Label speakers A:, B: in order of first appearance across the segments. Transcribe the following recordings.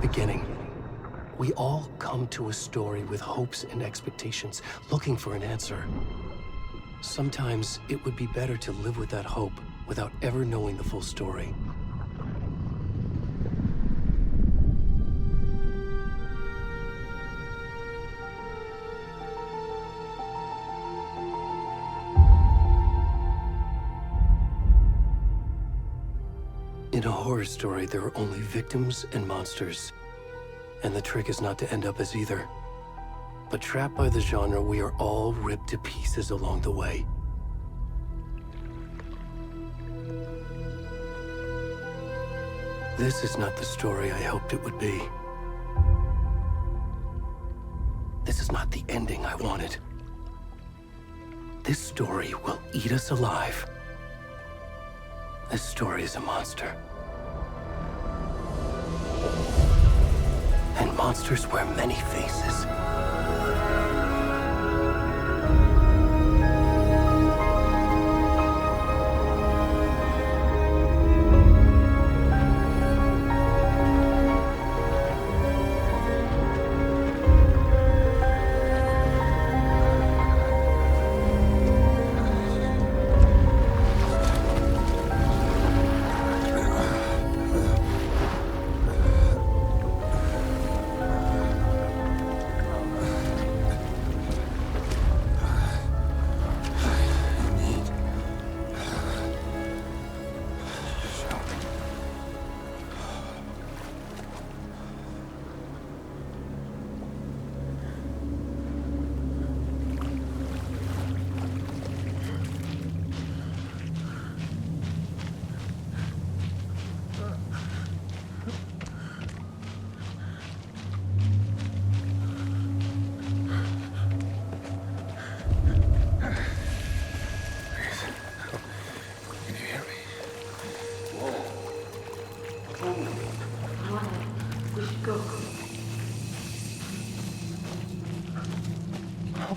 A: beginning. We all come to a story with hopes and expectations, looking for an answer. Sometimes it would be better to live with that hope without ever knowing the full story. In a horror story, there are only victims and monsters. And the trick is not to end up as either. But trapped by the genre, we are all ripped to pieces along the way. This is not the story I hoped it would be. This is not the ending I wanted. This story will eat us alive. This story is a monster. And monsters wear many faces.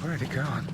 B: Where'd he gone?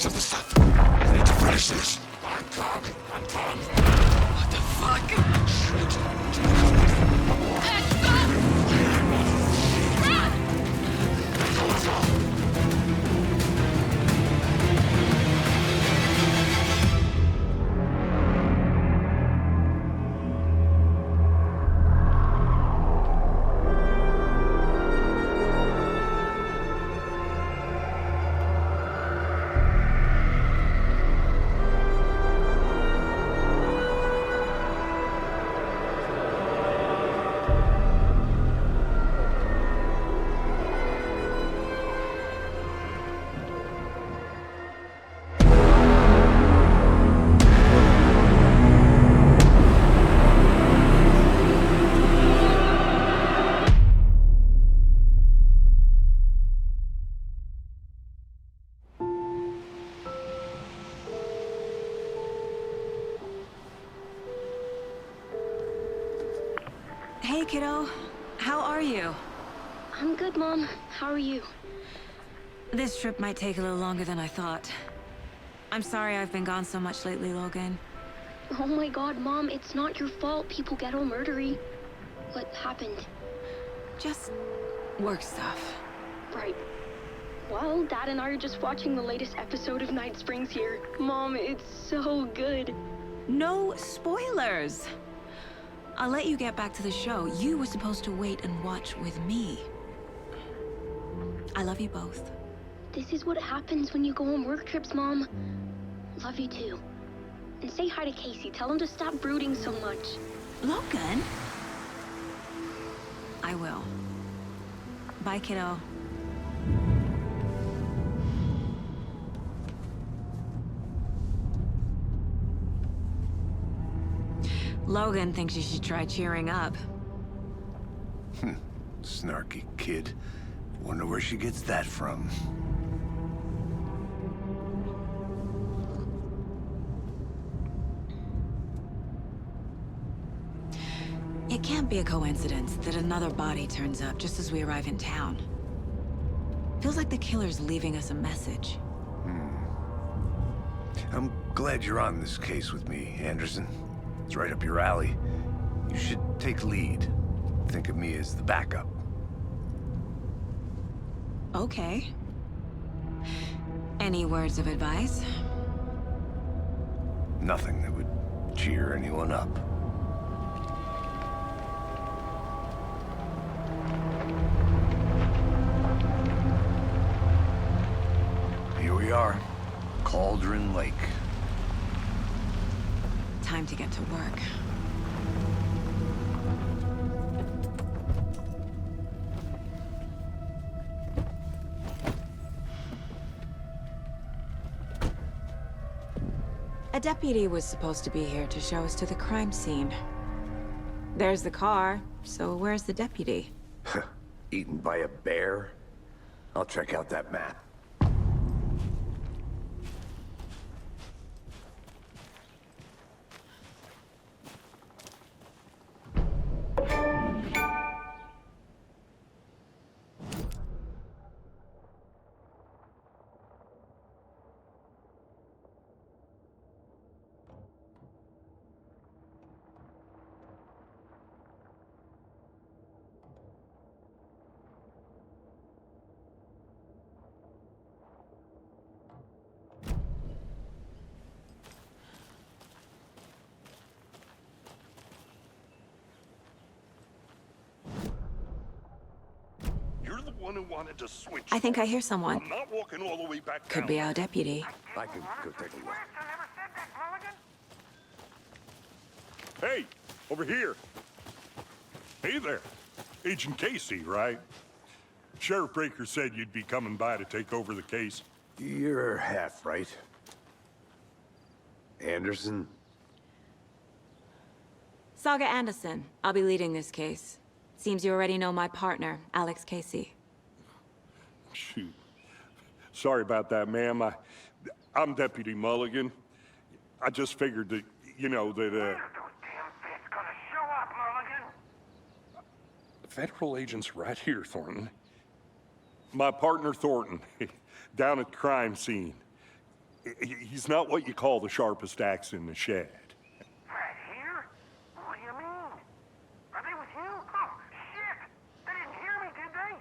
C: rest of the stuff. I need to finish this.
D: What the fuck?
E: Hey, kiddo. How are you?
F: I'm good, Mom. How are you?
E: This trip might take a little longer than I thought. I'm sorry I've been gone so much lately, Logan.
F: Oh my god, Mom, it's not your fault people get all murdery. What happened?
E: Just work stuff.
F: Right. Well, Dad and I are just watching the latest episode of Night Springs here. Mom, it's so good.
E: No spoilers! I'll let you get back to the show. You were supposed to wait and watch with me. I love you both.
F: This is what happens when you go on work trips, Mom. Love you too. And say hi to Casey. Tell him to stop brooding so much.
E: Logan? I will. Bye, kiddo. Logan thinks you should try cheering up.
C: Snarky kid. Wonder where she gets that from.
E: It can't be a coincidence that another body turns up just as we arrive in town. Feels like the killer's leaving us a message.
C: I'm glad you're on this case with me, Anderson. It's right up your alley. You should take lead. Think of me as the backup.
E: Okay. Any words of advice?
C: Nothing that would cheer anyone up. Here we are. Cauldron Lake.
E: Time to get to work. A deputy was supposed to be here to show us to the crime scene. There's the car, so where's the deputy?
C: Eaten by a bear? I'll check out that map.
G: You're the one who wanted to switch.
E: I think I hear someone.
G: I'm not walking all the way back
E: Could
G: down.
E: be our deputy.
C: I can go take a look.
G: Hey, over here. Hey there. Agent Casey, right? Sheriff Breaker said you'd be coming by to take over the case.
C: You're half right. Anderson?
E: Saga Anderson. I'll be leading this case. Seems you already know my partner, Alex Casey.
G: Shoot. Sorry about that, ma'am. I'm Deputy Mulligan. I just figured that, you know, that, Federal agent's right here, Thornton. My partner, Thornton, down at the crime scene. He's not what you call the sharpest axe in the shed.
D: Right here? What do you mean? Are they with you? Oh, shit! They didn't hear me, did they?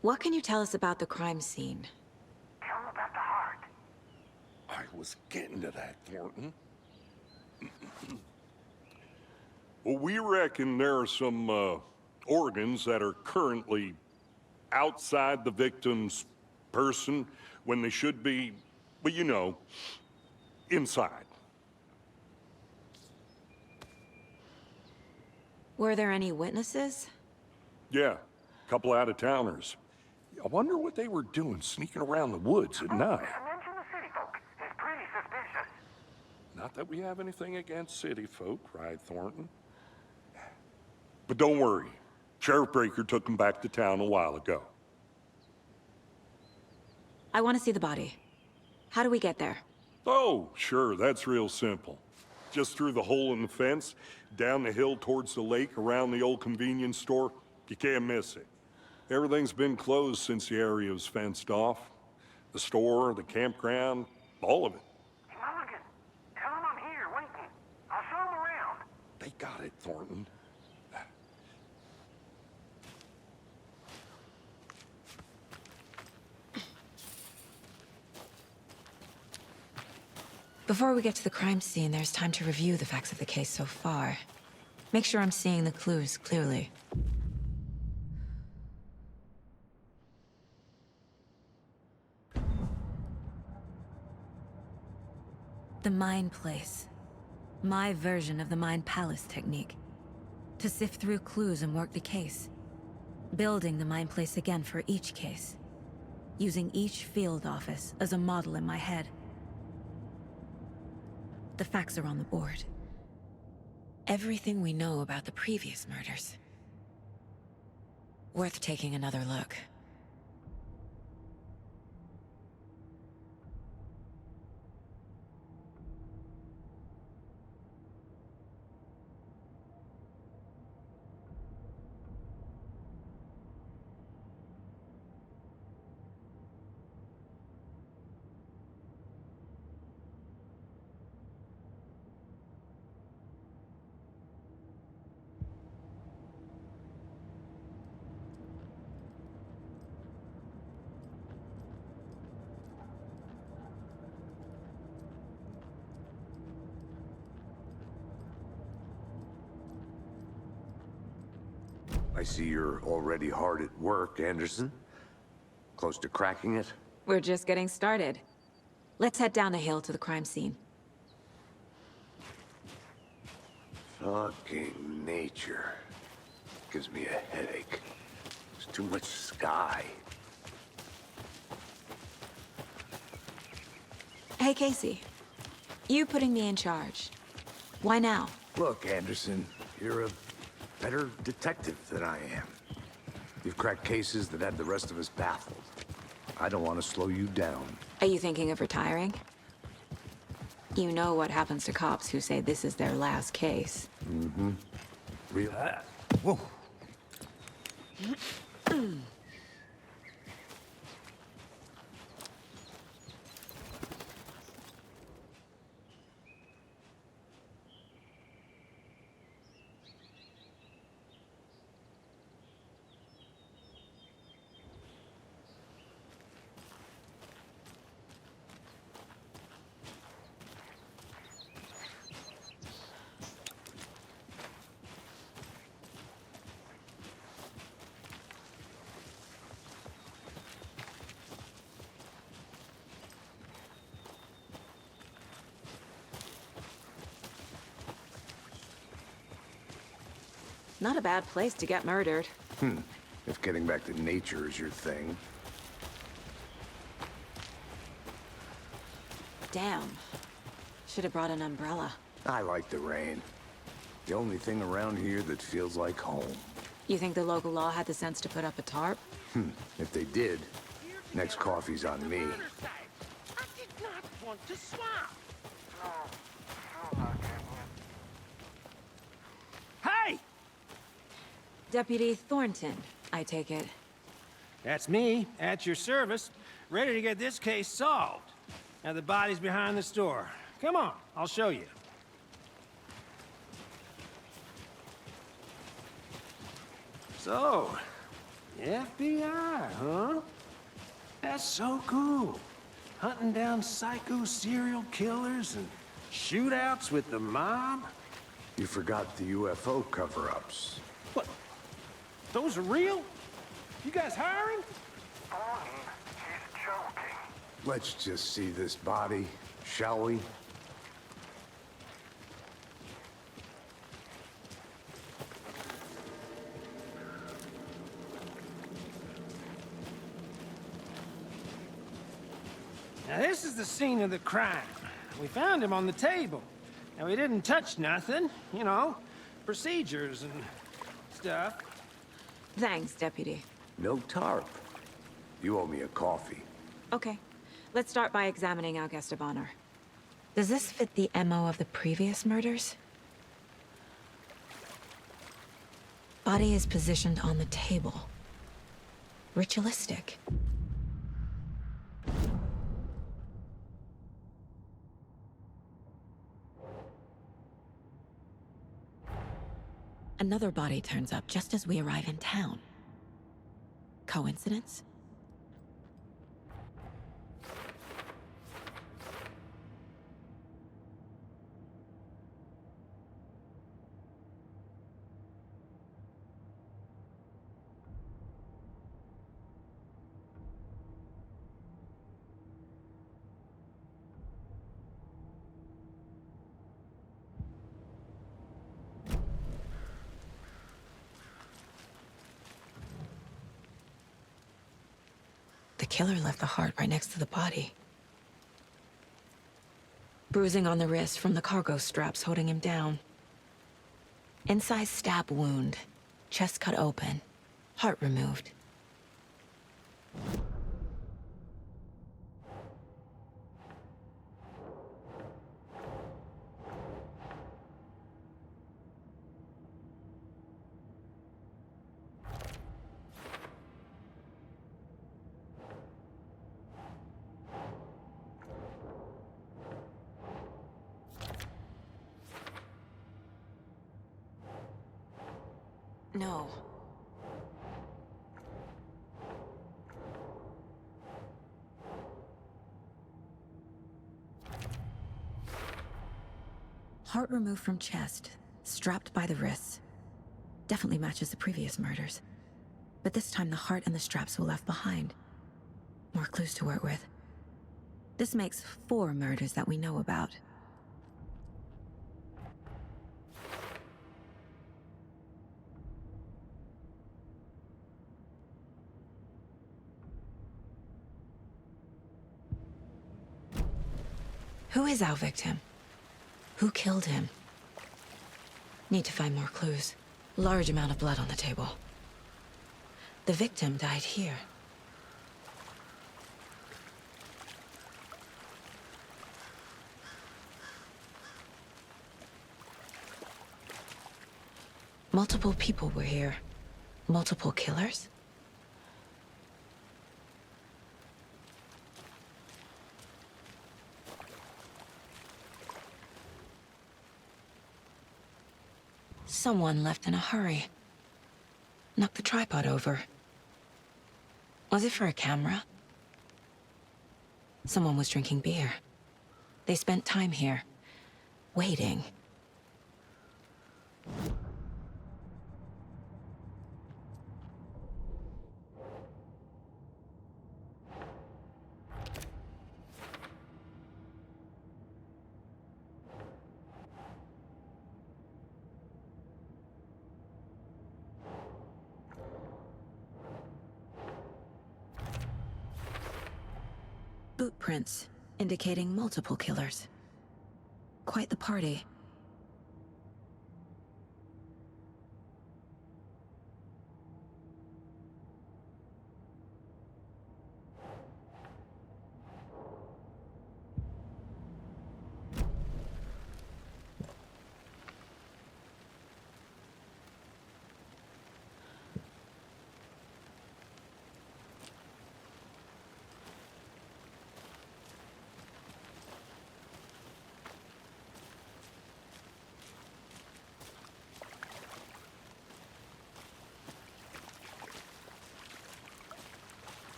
E: What can you tell us about the crime scene?
D: Tell them about the heart.
G: I was getting to that, Thornton. Well, we reckon there are some organs that are currently outside the victim's person when they should be, well, you know, inside.
E: Were there any witnesses?
G: Yeah, a couple out-of-towners. I wonder what they were doing sneaking around the woods at night.
D: Mention the city folk. It's pretty suspicious.
G: Not that we have anything against city folk, right, Thornton? But don't worry. Sheriff Breaker took them back to town a while ago.
E: I want to see the body. How do we get there?
G: Oh, sure, that's real simple. Just through the hole in the fence, down the hill towards the lake, around the old convenience store. You can't miss it. Everything's been closed since the area was fenced off. The store, the campground, all of it.
D: Hey, Mulligan, tell them I'm here waiting. I'll show them around.
G: They got it, Thornton.
E: Before we get to the crime scene, there's time to review the facts of the case so far. Make sure I'm seeing the clues clearly. The Mind Place. My version of the Mind Palace technique. To sift through clues and work the case. Building the Mind Place again for each case. Using each field office as a model in my head. The facts are on the board. Everything we know about the previous murders. Worth taking another look.
C: I see you're already hard at work, Anderson. Close to cracking it?
E: We're just getting started. Let's head down the hill to the crime scene.
C: Fucking nature. Gives me a headache. There's too much sky.
E: Hey, Casey. You putting me in charge. Why now?
C: Look, Anderson, you're a better detective than I am. You've cracked cases that had the rest of us baffled. I don't want to slow you down.
E: Are you thinking of retiring? You know what happens to cops who say this is their last case.
C: Real. Whoa.
E: Not a bad place to get murdered.
C: If getting back to nature is your thing.
E: Damn. Should have brought an umbrella.
C: I like the rain. The only thing around here that feels like home.
E: You think the local law had the sense to put up a tarp?
C: If they did, next coffee's on me.
D: I did not want to swap. Hey!
E: Deputy Thornton, I take it.
H: That's me, at your service, ready to get this case solved. Now the body's behind the store. Come on, I'll show you. So, FBI, huh? That's so cool. Hunting down psycho serial killers and shootouts with the mob.
C: You forgot the UFO cover-ups.
H: What? Those are real? You guys hiring?
D: Believe he's joking.
C: Let's just see this body, shall we?
H: Now this is the scene of the crime. We found him on the table. And we didn't touch nothing, you know, procedures and stuff.
I: Thanks, Deputy.
C: No tarp. You owe me a coffee.
I: Okay. Let's start by examining our guest of honor.
E: Does this fit the MO of the previous murders? Body is positioned on the table. Ritualistic. Another body turns up just as we arrive in town. Coincidence? The killer left the heart right next to the body. Bruising on the wrist from the cargo straps holding him down. Incised stab wound. Chest cut open. Heart removed. No. Heart removed from chest, strapped by the wrists. Definitely matches the previous murders. But this time the heart and the straps were left behind. More clues to work with. This makes 4 murders that we know about. Who is our victim? Who killed him? Need to find more clues. Large amount of blood on the table. The victim died here. Multiple people were here. Multiple killers? Someone left in a hurry. Knocked the tripod over. Was it for a camera? Someone was drinking beer. They spent time here, waiting. Boot prints, indicating multiple killers. Quite the party.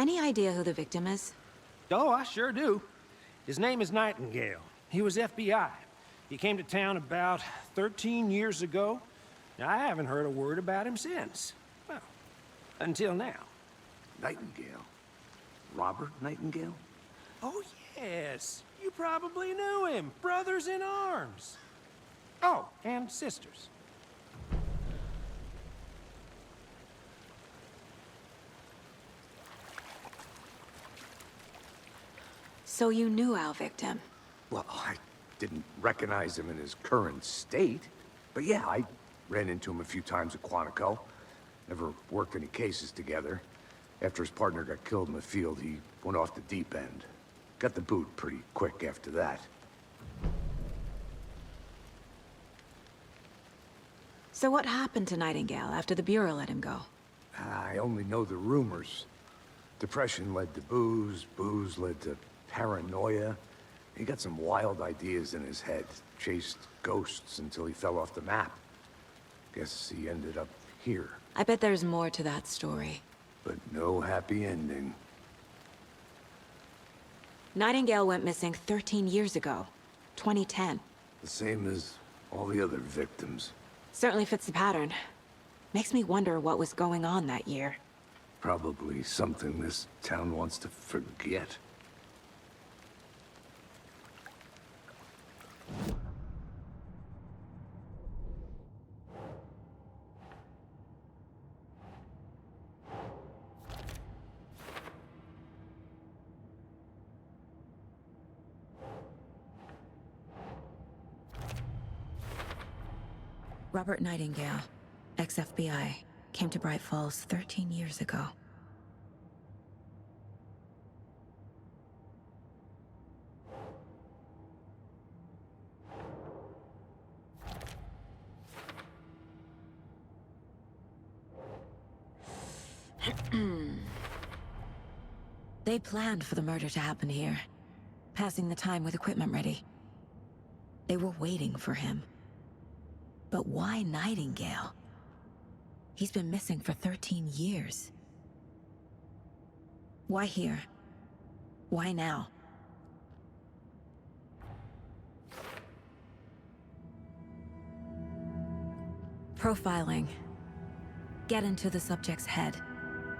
I: Any idea who the victim is?
H: Oh, I sure do. His name is Nightingale. He was FBI. He came to town about 13 years ago. Now, I haven't heard a word about him since. Well, until now.
C: Nightingale? Robert Nightingale?
H: Oh, yes. You probably knew him. Brothers in arms. Oh, and sisters.
I: So you knew our victim.
C: Well, I didn't recognize him in his current state. But yeah, I ran into him a few times at Quantico. Never worked any cases together. After his partner got killed in the field, he went off the deep end. Got the boot pretty quick after that.
I: So what happened to Nightingale after the Bureau let him go?
C: I only know the rumors. Depression led to booze, booze led to paranoia. He got some wild ideas in his head, chased ghosts until he fell off the map. Guess he ended up here,
I: I bet there's more to that story.
C: but no happy ending.
I: Nightingale went missing 13 years ago, 2010.
C: The same as all the other victims.
I: Certainly fits the pattern. Makes me wonder what was going on that year.
C: Probably something this town wants to forget.
E: Robert Nightingale, ex-FBI, came to Bright Falls 13 years ago. They planned for the murder to happen here, passing the time with equipment ready. They were waiting for him. But why Nightingale? He's been missing for 13 years. Why here? Why now? Profiling. Get into the subject's head.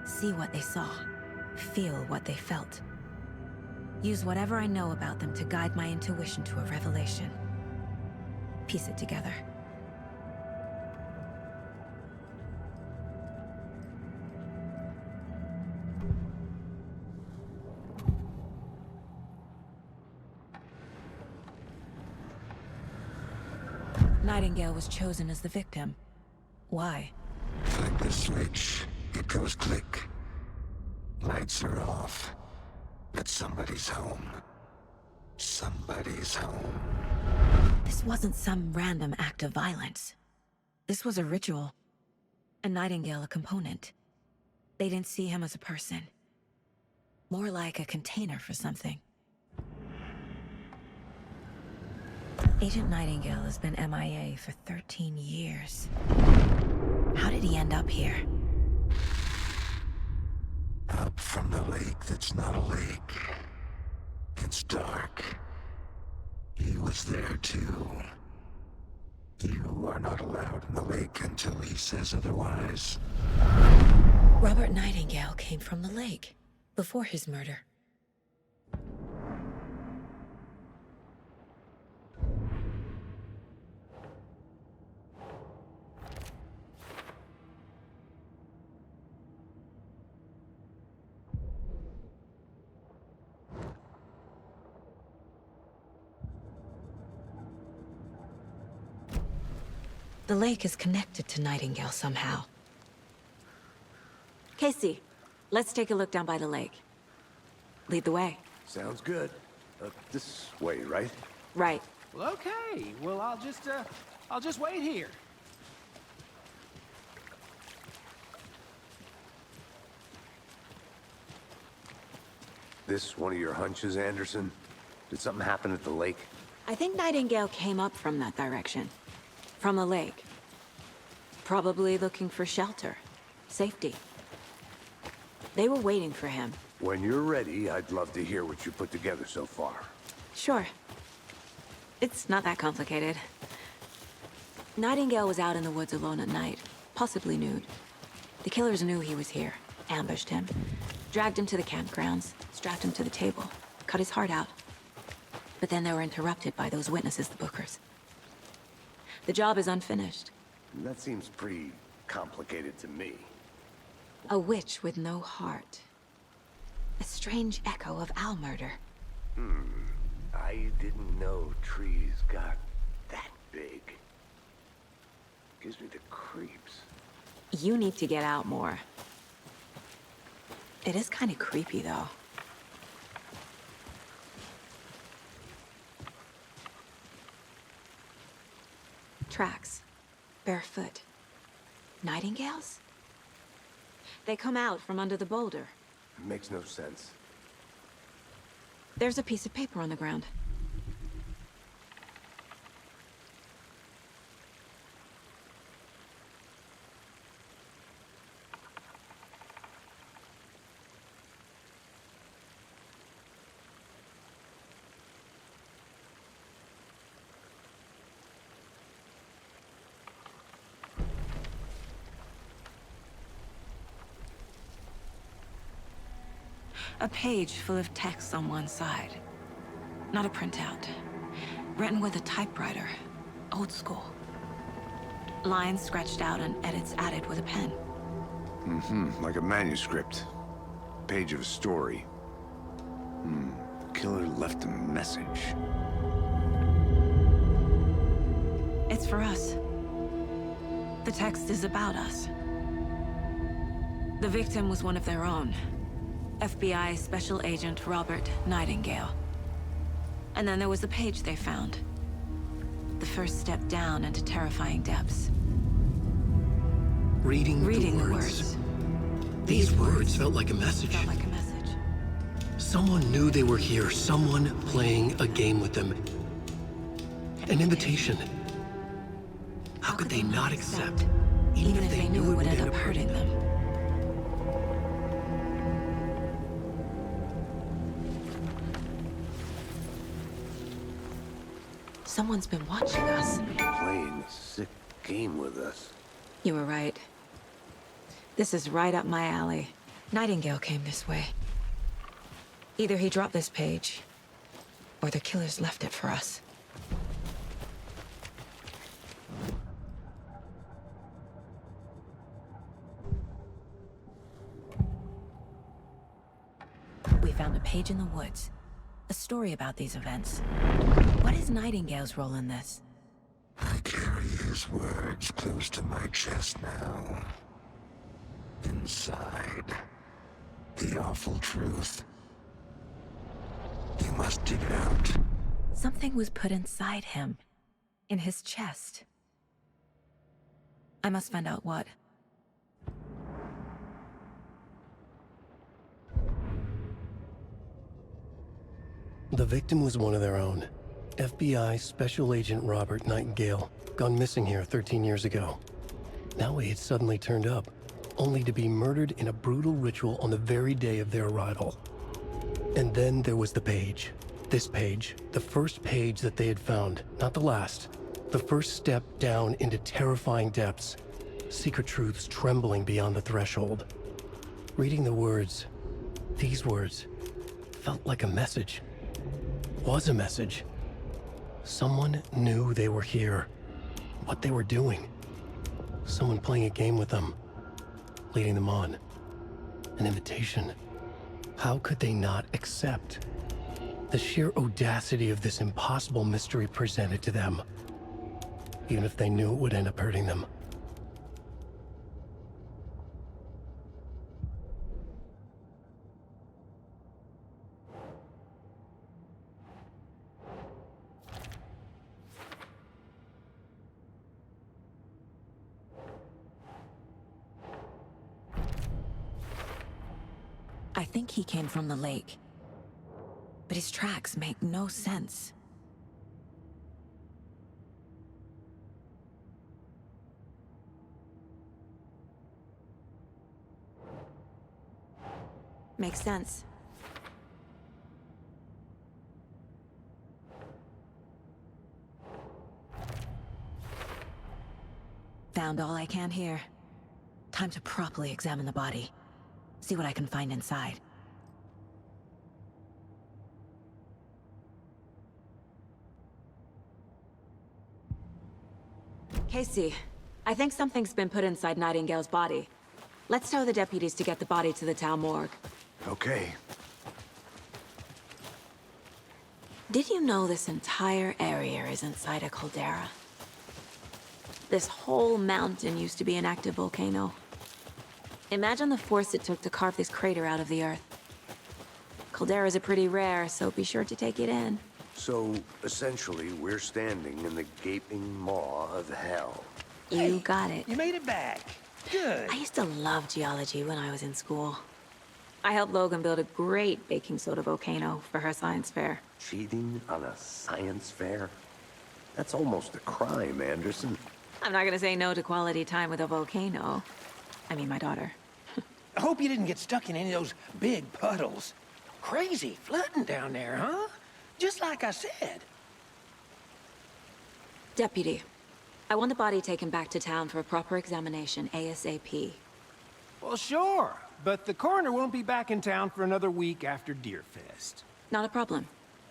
E: See what they saw. Feel what they felt. Use whatever I know about them to guide my intuition to a revelation. Piece it together. Nightingale was chosen as the victim. Why?
J: Flick the switch, it goes click. Lights are off. But somebody's home. Somebody's home.
E: This wasn't some random act of violence. This was a ritual. And Nightingale a component. They didn't see him as a person. More like a container for something. Agent Nightingale has been MIA for 13 years. How did he end up here?
J: Up from the lake that's not a lake. It's dark. He was there too. You are not allowed in the lake until he says otherwise.
E: Robert Nightingale came from the lake, before his murder. The lake is connected to Nightingale somehow.
I: Casey, let's take a look down by the lake. Lead the way.
C: Sounds good. This way, right?
I: Right.
H: Well, okay. Well, I'll just wait here.
C: This one of your hunches, Anderson? Did something happen at the lake?
I: I think Nightingale came up from that direction. From the lake. Probably looking for shelter. Safety. They were waiting for him.
C: When you're ready, I'd love to hear what you put together so far.
I: Sure. It's not that complicated. Nightingale was out in the woods alone at night, possibly nude. The killers knew he was here, ambushed him, dragged him to the campgrounds, strapped him to the table, cut his heart out. But then they were interrupted by those witnesses, the Bookers. The job is unfinished.
C: That seems pretty complicated to me.
I: A witch with no heart. A strange echo of owl murder.
C: I didn't know trees got that big. Gives me the creeps.
I: You need to get out more. It is kind of creepy, though. Tracks. Barefoot. Nightingales? They come out from under the boulder.
C: Makes no sense.
I: There's a piece of paper on the ground. A page full of text on one side. Not a printout. Written with a typewriter. Old school. Lines scratched out and edits added with a pen.
C: Like a manuscript. Page of a story. The killer left a message.
I: It's for us. The text is about us. The victim was one of their own. FBI Special Agent Robert Nightingale. And then there was the page they found. The first step down into terrifying depths.
A: Reading the words. These words felt like a message.
I: Felt like a message.
A: Someone knew they were here. Someone playing a game with them. An invitation. How could they not accept?
I: Even if they knew it would end up hurting them. Someone's been watching us.
C: Playing a sick game with us.
I: You were right. This is right up my alley. Nightingale came this way. Either he dropped this page, or the killers left it for us. We found a page in the woods. A story about these events. What is Nightingale's role in this?
J: I carry his words close to my chest now. Inside, the awful truth. You must dig it out.
I: Something was put inside him. In his chest. I must find out what.
A: The victim was one of their own. FBI Special Agent Robert Nightingale, gone missing here 13 years ago. Now he had suddenly turned up, only to be murdered in a brutal ritual on the very day of their arrival. And then there was the page. This page, the first page that they had found, not the last. The first step down into terrifying depths. Secret truths trembling beyond the threshold. Reading the words, these words, felt like a message. Was a message. Someone knew they were here. What they were doing. Someone playing a game with them. Leading them on. An invitation. How could they not accept? The sheer audacity of this impossible mystery presented to them. Even if they knew it would end up hurting them.
I: I think he came from the lake. But his tracks make no sense. Makes sense.
E: sound all I can hear. Time to properly examine the body. See what I can find inside. Casey, I think something's been put inside Nightingale's body. Let's tell the deputies to get the body to the town morgue.
C: Okay.
I: Did you know this entire area is inside a caldera? This whole mountain used to be an active volcano. Imagine the force it took to carve this crater out of the earth. Calderas are pretty rare, so be sure to take it in.
C: So, essentially, we're standing in the gaping maw of hell.
I: You got it.
H: You made it back. Good.
I: I used to love geology when I was in school. I helped Logan build a great baking soda volcano for her science fair.
C: Cheating on a science fair? That's almost a crime, Anderson.
I: I'm not gonna say no to quality time with a volcano. I mean, my daughter.
H: I hope you didn't get stuck in any of those big puddles. Crazy flooding down there, huh? Just like I said.
I: Deputy, I want the body taken back to town for a proper examination ASAP.
H: Well, sure. But the coroner won't be back in town for another week after Deerfest.
I: Not a problem.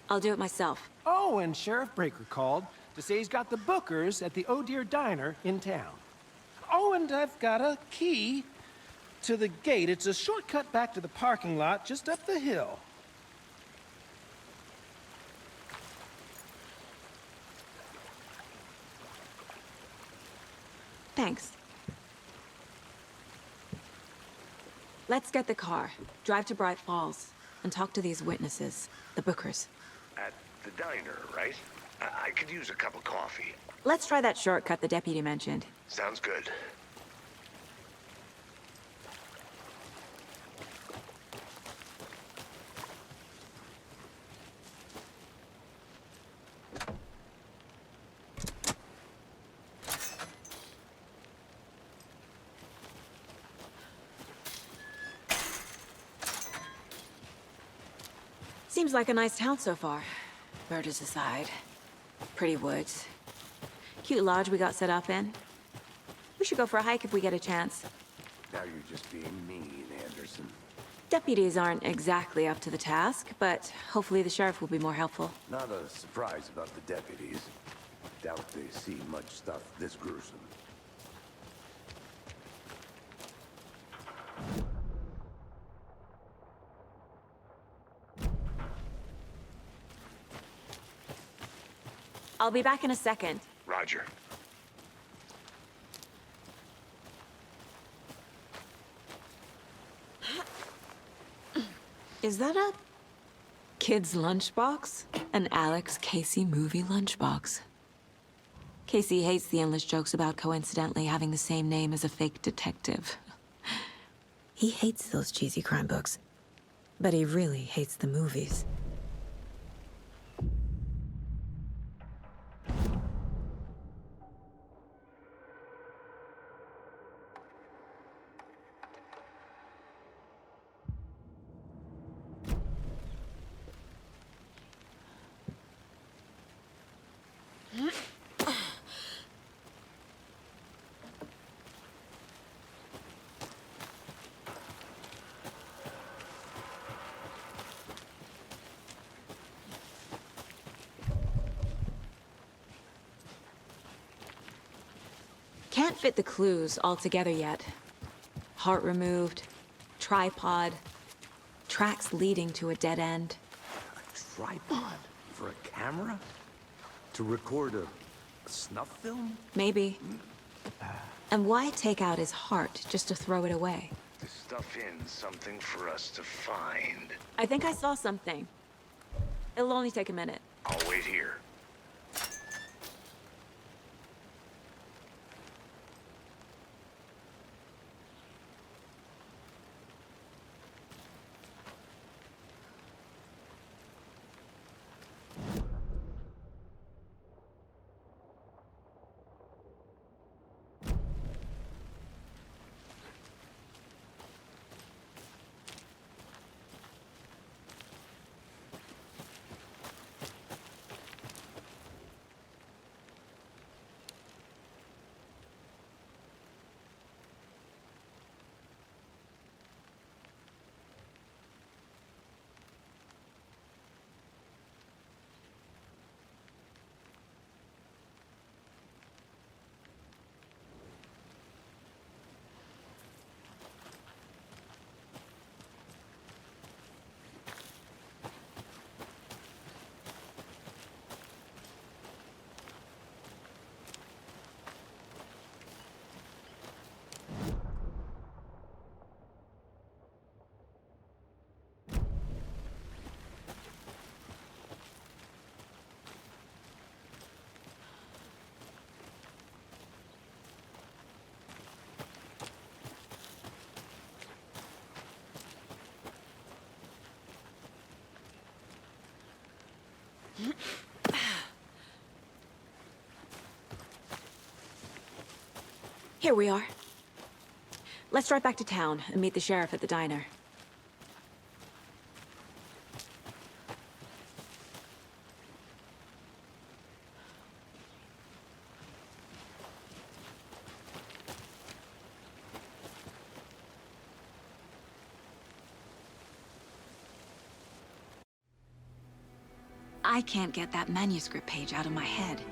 I: I'll do it myself.
H: Oh, and Sheriff Breaker called to say he's got the Bookers at the Oh Dear Diner in town. Oh, and I've got a key to the gate. It's a shortcut back to the parking lot just up the hill.
I: Thanks. Let's get the car, drive to Bright Falls, and talk to these witnesses, the Bookers.
D: At the diner, right? I could use a cup of coffee.
I: Let's try that shortcut the deputy mentioned.
D: Sounds good.
I: Seems like a nice town so far. Murders aside. Pretty woods. Cute lodge we got set up in. We should go for a hike if we get a chance.
C: Now you're just being mean, Anderson.
I: Deputies aren't exactly up to the task, but hopefully the sheriff will be more helpful.
C: Not a surprise about the deputies. Doubt they see much stuff this gruesome.
I: I'll be back in a second.
D: Roger.
I: Is that a kid's lunchbox? An Alex Casey movie lunchbox. Casey hates the endless jokes about coincidentally having the same name as a fake detective. He hates those cheesy crime books, but he really hates the movies. Can't fit the clues all together yet. Heart removed, tripod, tracks leading to a dead end.
C: A tripod? For a camera? To record a snuff film?
I: Maybe. And why take out his heart just to throw it away?
D: To stuff in something for us to find.
I: I think I saw something. It'll only take a minute.
D: I'll wait here.
I: Here we are. Let's drive back to town and meet the sheriff at the diner. I can't get that manuscript page out of my head.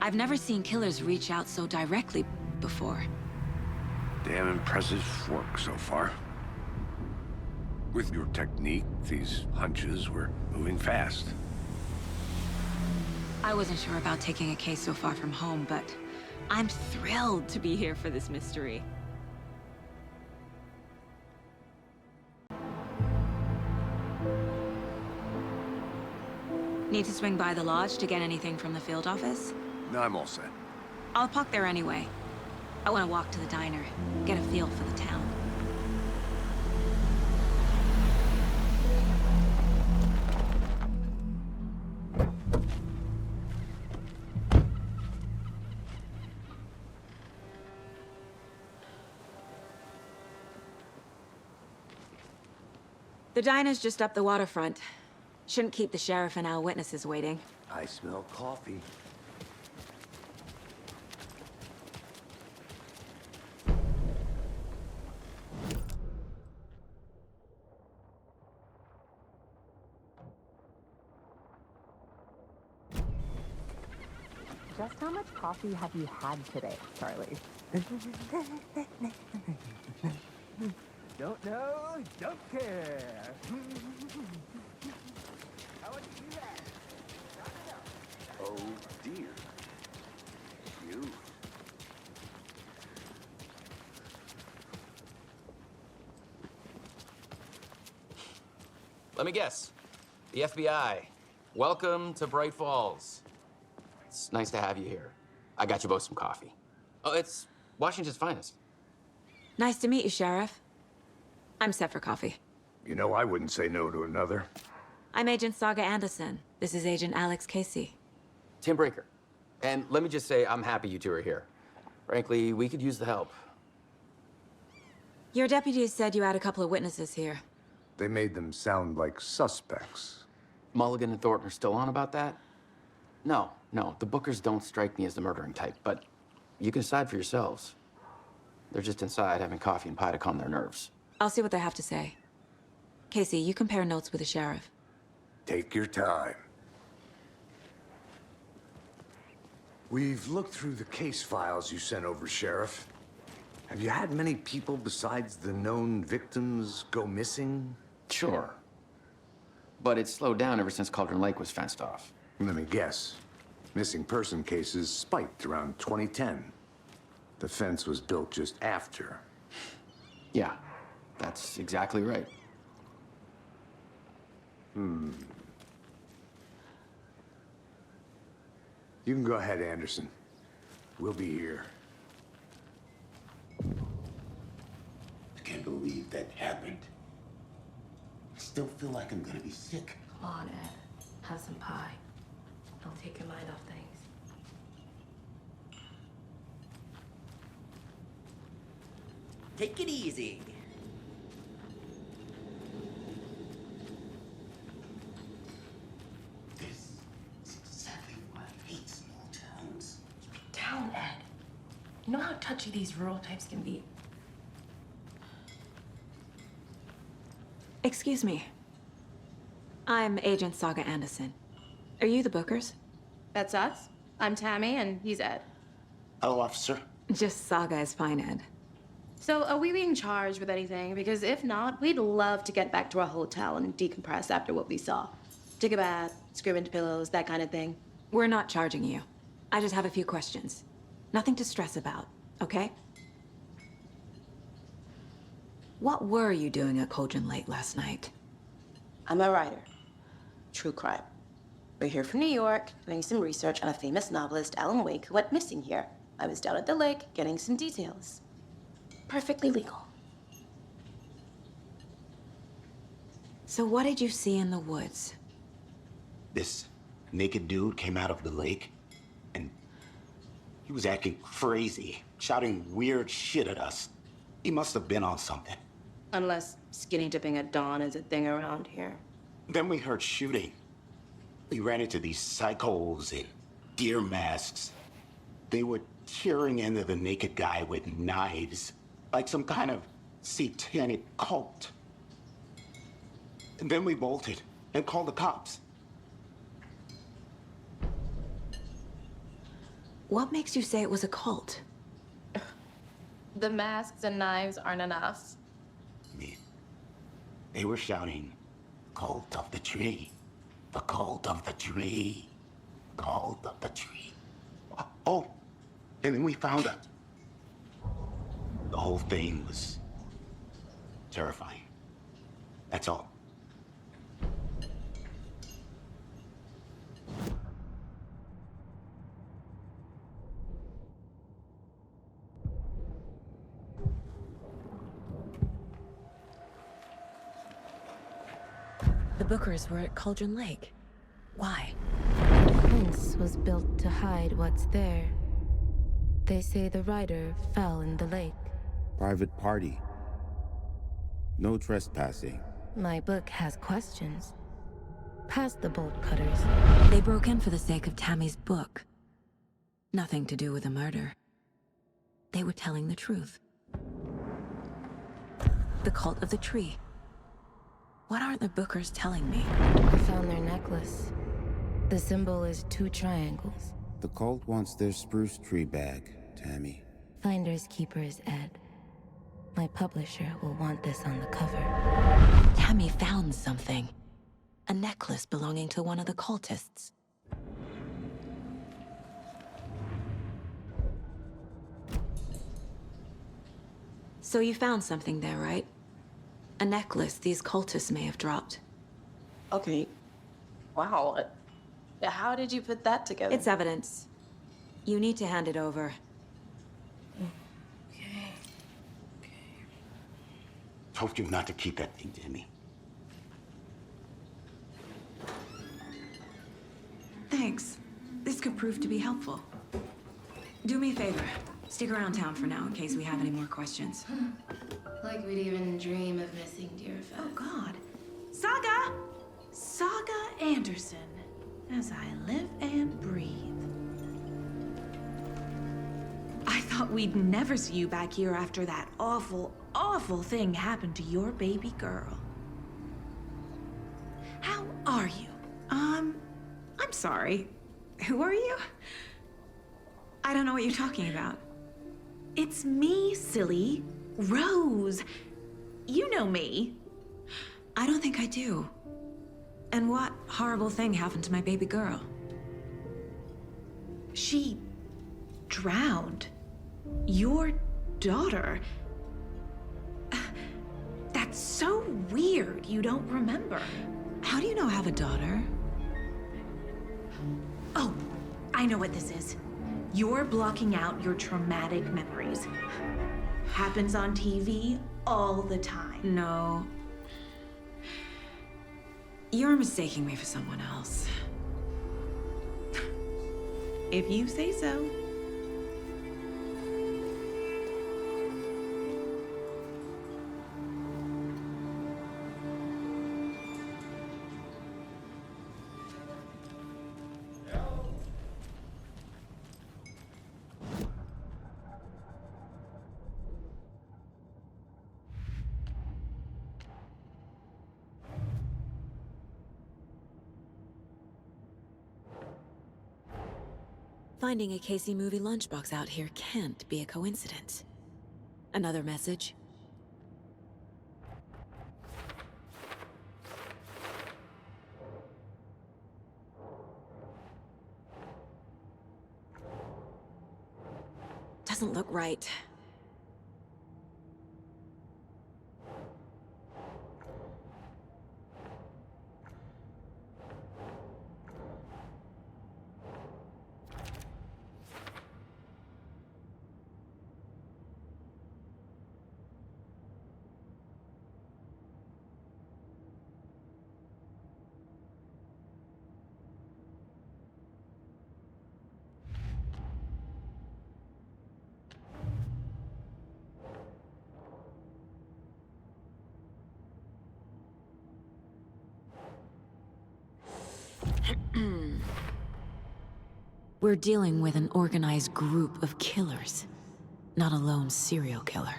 I: I've never seen killers reach out so directly before.
C: Damn impressive work so far. With your technique, these hunches were moving fast.
I: I wasn't sure about taking a case so far from home, but I'm thrilled to be here for this mystery. Need to swing by the lodge to get anything from the field office?
C: No, I'm all set.
I: I'll park there anyway. I want to walk to the diner, get a feel for the town. The diner's just up the waterfront. Shouldn't keep the sheriff and our witnesses waiting.
C: I smell coffee.
K: Just how much coffee have you had today, Charlie?
H: Don't know, don't care. How would you do that?
C: Oh dear. You.
L: Let me guess. The FBI. Welcome to Bright Falls. It's nice to have you here. I got you both some coffee. Oh, it's Washington's finest.
I: Nice to meet you, Sheriff. I'm set for coffee.
C: You know, I wouldn't say no to another.
I: I'm Agent Saga Anderson. This is Agent Alex Casey.
L: Tim Breaker. And let me just say, I'm happy you two are here. Frankly, we could use the help.
I: Your deputies said you had a couple of witnesses here.
C: They made them sound like suspects.
L: Mulligan and Thornton are still on about that? No, the Bookers don't strike me as the murdering type, but you can decide for yourselves. They're just inside having coffee and pie to calm their nerves.
I: I'll see what they have to say. Casey, you compare notes with the sheriff.
C: Take your time. We've looked through the case files you sent over, Sheriff. Have you had many people besides the known victims go missing?
L: Sure. But it's slowed down ever since Cauldron Lake was fenced off.
C: Let me guess. Missing person cases spiked around 2010. The fence was built just after.
L: Yeah, that's exactly right.
C: You can go ahead, Anderson. We'll be here.
J: I can't believe that happened. I still feel like I'm gonna be sick.
E: Come on, Ed. Have some pie. It'll take your mind off things.
M: Take it easy.
J: This is exactly why I hate small towns.
E: Down, Ed. You know how touchy these rural types can be.
I: Excuse me. I'm Agent Saga Anderson. Are you the Bookers?
N: That's us. I'm Tammy, and he's Ed.
J: Hello, officer.
I: Just Saga is fine, Ed.
N: So, are we being charged with anything? Because if not, we'd love to get back to our hotel and decompress after what we saw. Take a bath, scream into pillows, that kind of thing.
I: We're not charging you. I just have a few questions. Nothing to stress about, okay? What were you doing at Cauldron Lake last night?
N: I'm a writer. True crime. We're here from New York, doing some research on a famous novelist, Alan Wake, who went missing here. I was down at the lake, getting some details. Perfectly legal.
I: So what did you see in the woods?
J: This
O: naked dude came out of the lake, and he was acting crazy, shouting weird shit at us. He must have been on something.
N: Unless skinny dipping at dawn is a thing around here.
O: Then we heard shooting. We ran into these psychos in deer masks. They were tearing into the naked guy with knives, like some kind of satanic cult. And then we bolted and called the cops.
I: What makes you say it was a cult?
N: The masks and knives aren't enough.
O: They were shouting, "Cult of the tree, the cult of the tree, cult of the tree." Oh, and then we found out. The whole thing was terrifying. That's all.
E: The Bookers were at Cauldron Lake. Why?
P: The fence was built to hide what's there. They say the rider fell in the lake.
Q: Private party. No trespassing.
P: My book has questions. Past the bolt cutters.
E: They broke in for the sake of Tammy's book. Nothing to do with the murder. They were telling the truth. The cult of the tree. What aren't the Bookers telling me?
P: I found their necklace. The symbol is 2 triangles.
Q: The cult wants their spruce tree bag, Tammy.
P: Finders keepers, Ed. My publisher will want this on the cover.
E: Tammy found something. A necklace belonging to one of the cultists.
I: So you found something there, right? A necklace these cultists may have dropped.
N: Okay. Wow. How did you put that together?
I: It's evidence. You need to hand it over.
O: Told you not to keep that thing, Tammy.
I: Thanks. This could prove to be helpful. Do me a favor. Stick around town for now in case we have any more questions.
N: Like we'd even dream of missing dear Fez.
R: Oh, God. Saga! Saga Anderson. As I live and breathe. I thought we'd never see you back here after that awful, awful thing happened to your baby girl. How are you? I'm sorry. Who are you?
I: I don't know what you're talking about.
R: It's me, silly. Rose. You know me.
I: I don't think I do. And what horrible thing happened to my baby girl?
R: She drowned. Your daughter. That's so weird you don't remember.
I: How do you know I have a daughter?
R: Oh, I know what this is. You're blocking out your traumatic memories. Happens on TV all the time.
I: No. You're mistaking me for someone else.
R: If you say so.
E: Finding a Casey movie lunchbox out here can't be a coincidence. Another message? Doesn't look right. We're dealing with an organized group of killers, not a lone serial killer.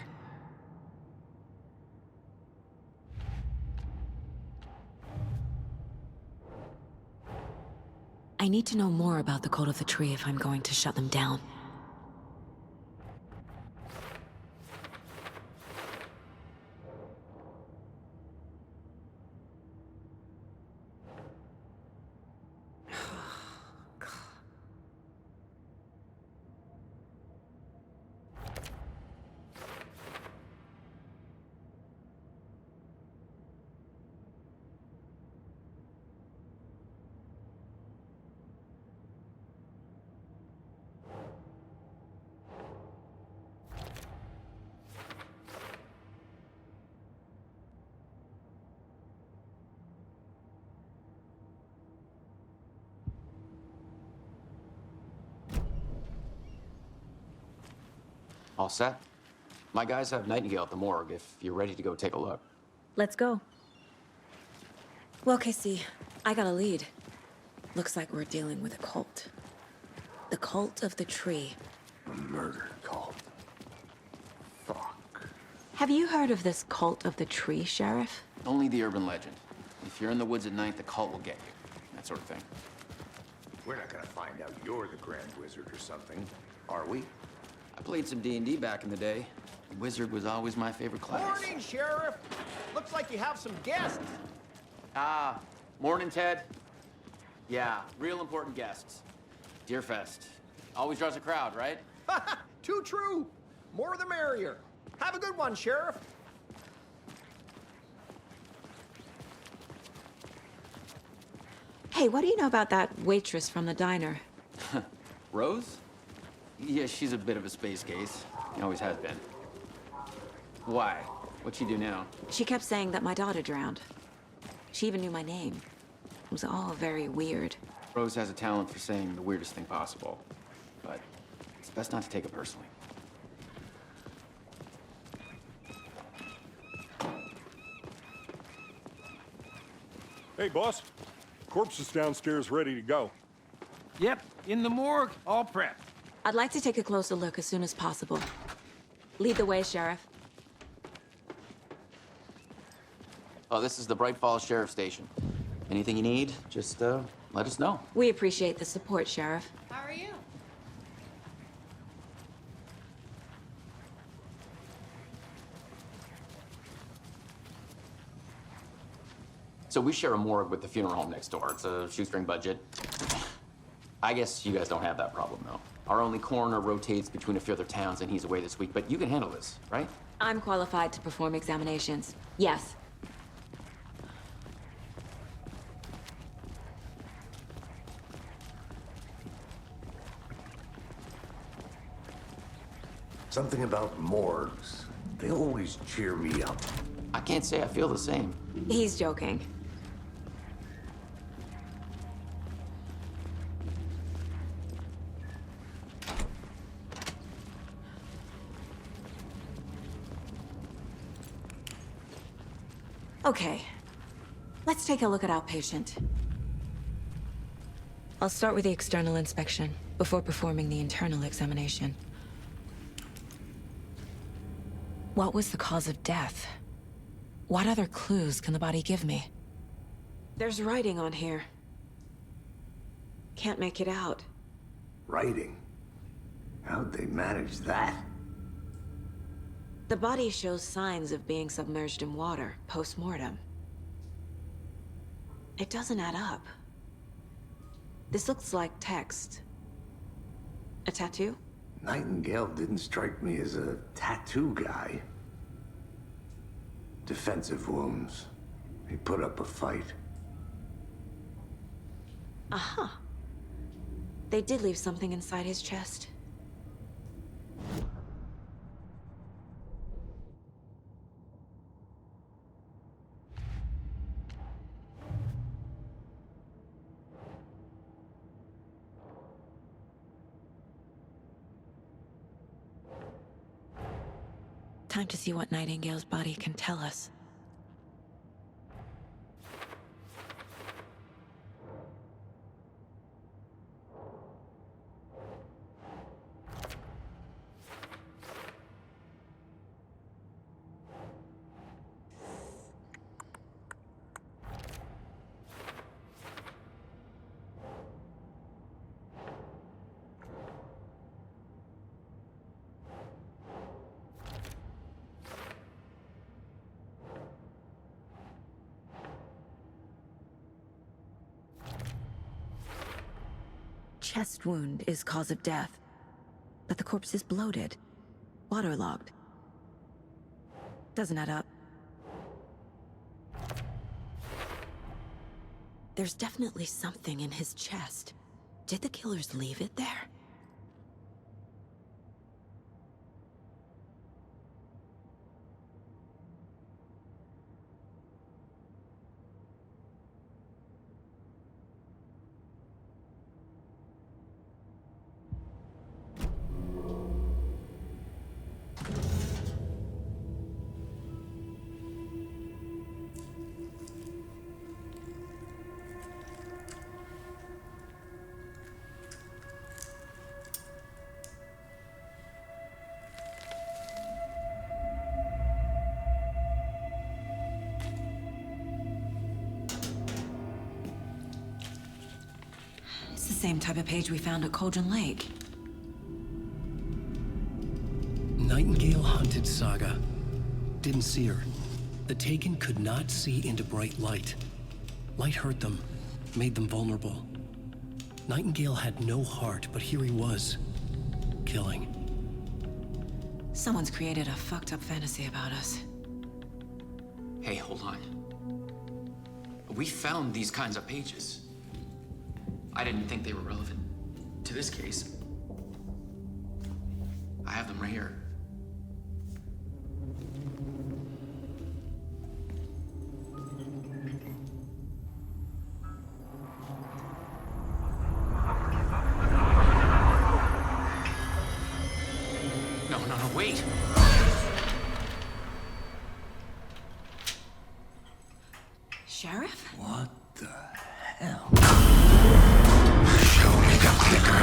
E: I need to know more about the Cult of the Tree if I'm going to shut them down.
L: All set? My guys have Nightingale at the morgue if you're ready to go take a look.
E: Let's go. Well, Casey, I got a lead. Looks like we're dealing with a cult. The Cult of the Tree.
C: A murder cult.
E: Have you heard of this Cult of the Tree, Sheriff?
L: Only the urban legend. If you're in the woods at night, the cult will get you. That sort of thing.
C: We're not gonna find out you're the Grand Wizard or something, are we?
L: I played some D&D back in the day. Wizard was always my favorite class.
H: Morning, Sheriff. Looks like you have some guests.
L: Ah, morning, Ted. Yeah, real important guests. Deerfest. Always draws a crowd, right?
H: Too true. More the merrier. Have a good one, Sheriff.
E: Hey, what do you know about that waitress from the diner?
L: Rose? Yeah, she's a bit of a space case. Always has been. Why? What'd she do now?
E: She kept saying that my daughter drowned. She even knew my name. It was all very weird.
L: Rose has a talent for saying the weirdest thing possible. But it's best not to take it personally.
G: Hey, boss. Corpse is downstairs ready to go.
H: Yep, in the morgue, all prepped.
E: I'd like to take a closer look as soon as possible. Lead the way, Sheriff.
L: Oh, this is the Bright Falls Sheriff Station. Anything you need, just let us know.
E: We appreciate the support, Sheriff.
R: How are you?
L: So we share a morgue with the funeral home next door. It's a shoestring budget. I guess you guys don't have that problem, though. Our only coroner rotates between a few other towns, and he's away this week. But you can handle this, right?
E: I'm qualified to perform examinations. Yes.
C: Something about morgues. They always cheer me up.
L: I can't say I feel the same.
E: He's joking. Okay, let's take a look at our patient. I'll start with the external inspection before performing the internal examination. What was the cause of death? What other clues can the body give me? There's writing on here. Can't make it out.
C: Writing? How'd they manage that?
E: The body shows signs of being submerged in water post-mortem. It doesn't add up. This looks like text. A tattoo?
C: Nightingale didn't strike me as a tattoo guy. Defensive wounds. He put up a fight.
E: Aha. They did leave something inside his chest. Time to see what Nightingale's body can tell us. chest wound is cause of death, but the corpse is bloated, waterlogged. Doesn't add up. There's definitely something in his chest. Did the killers leave it there? It's the same type of page we found at Cauldron Lake.
A: Nightingale hunted Saga. Didn't see her. The Taken could not see into bright light. Light hurt them, made them vulnerable. Nightingale had no heart, but here he was, killing.
E: Someone's created a fucked up fantasy about us.
L: Hey, hold on. We found these kinds of pages. I didn't think they were relevant to this case. I have them right here. No, wait!
E: Sheriff?
J: What the hell? Show me the clicker.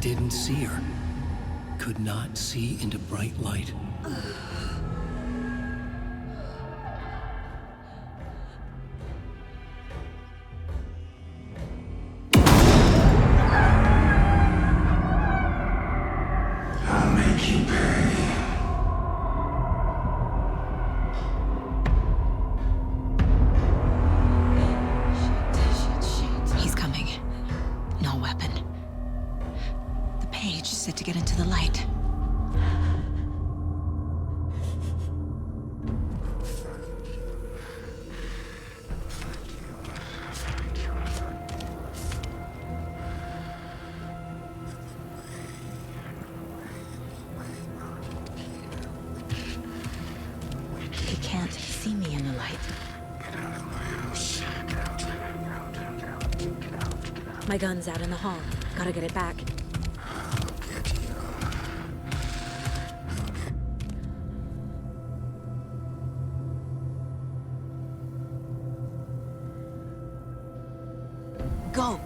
A: Didn't see her. Could not see into bright light.
J: I'll make you pay.
E: He's coming. No weapon. The page said to get into the light. He can't see me in the light.
J: Get out of my house. Get out. Get out.
E: My gun's out in the hall. Gotta get it back.
J: I'll get you.
E: Go!